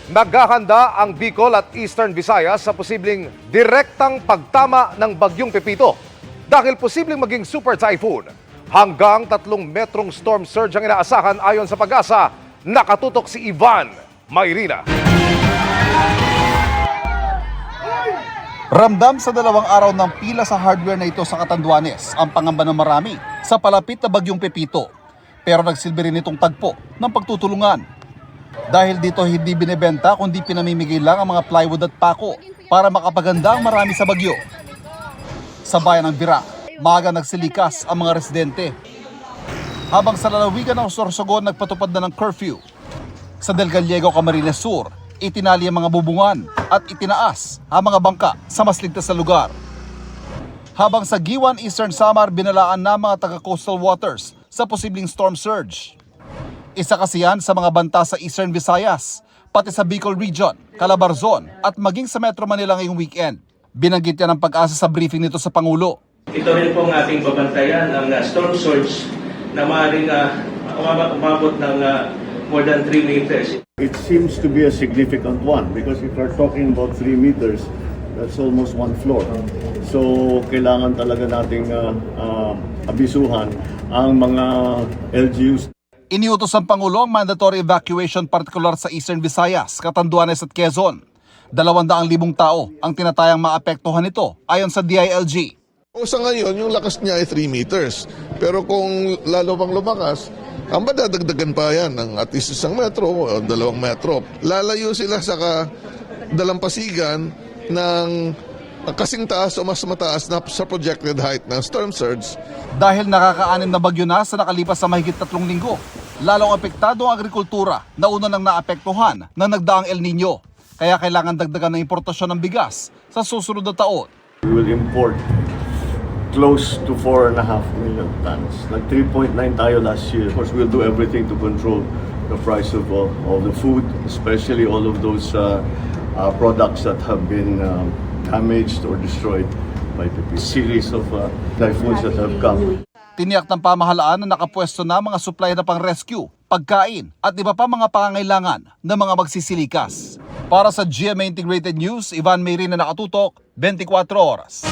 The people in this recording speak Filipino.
Naghahanda ang Bicol at Eastern Visayas sa posibleng direktang pagtama ng Bagyong Pepito dahil posibleng maging super typhoon. Hanggang 3 metrong storm surge ang inaasahan ayon sa Pag-asa. Nakatutok si Ivan Mayrina. Ramdam sa 2 araw ng pila sa hardware na ito sa Catanduanes ang pangamba ng marami sa palapit na Bagyong Pepito. Pero nagsilbi rin itong tagpo ng pagtutulungan. Dahil dito hindi binebenta kundi pinamimigay lang ang mga plywood at pako para makapaganda ang marami sa bagyo. Sa bayan ng Virac, maaga nagsilikas ang mga residente. Habang sa lalawigan ng Sorsogon nagpatupad na ng curfew. Sa Del Gallego, Camarines Sur, itinali ang mga bubungan at itinaas ang mga bangka sa mas ligtas na lugar. Habang sa Giwan, Eastern Samar, binalaan na mga taga-coastal waters sa posibleng storm surge. Isa kasi yan sa mga banta sa Eastern Visayas, pati sa Bicol Region, Calabarzon at maging sa Metro Manila ngayong weekend. Binanggit yan ng Pag-asa sa briefing nito sa Pangulo. Ito rin po ang ating babantayan, ang storm surge na maaaring umabot ng more than 3 meters. It seems to be a significant one because if we're talking about 3 meters, that's almost 1 floor. So kailangan talaga nating abisuhan ang mga LGUs. Iniutos ng Pangulo ang mandatory evacuation partikular sa Eastern Visayas, Catanduanes at Quezon. 200,000 tao ang tinatayang maapektuhan nito ayon sa DILG. Sa ngayon, yung lakas niya ay 3 meters. Pero kung lalo pang lumakas, ang madadagdagan pa yan ng at least 1 metro o 2 metro. Lalayo sila sa dalampasigan ng kasing taas o mas mataas na sa projected height ng storm surge. Dahil nakaka-6 na bagyo na sa nakalipas sa mahigit 3 linggo, lalong apektado ang agrikultura na una nang naapektuhan ng nagdaang El Nino. Kaya kailangan dagdagan ng importasyon ng bigas sa susunod na taon. We will import close to 4.5 million tons. Like 3.9 tayo last year. Of course, we'll do everything to control the price of all the food, especially all of those products that have been damaged or destroyed by the series of typhoons that have come. Tiniyak ng pamahalaan na nakapwesto na mga supply na pang-rescue, pagkain at iba pa mga pangangailangan ng mga magsisilikas. Para sa GMA Integrated News, Ivan Mayrina, nakatutok, 24 oras.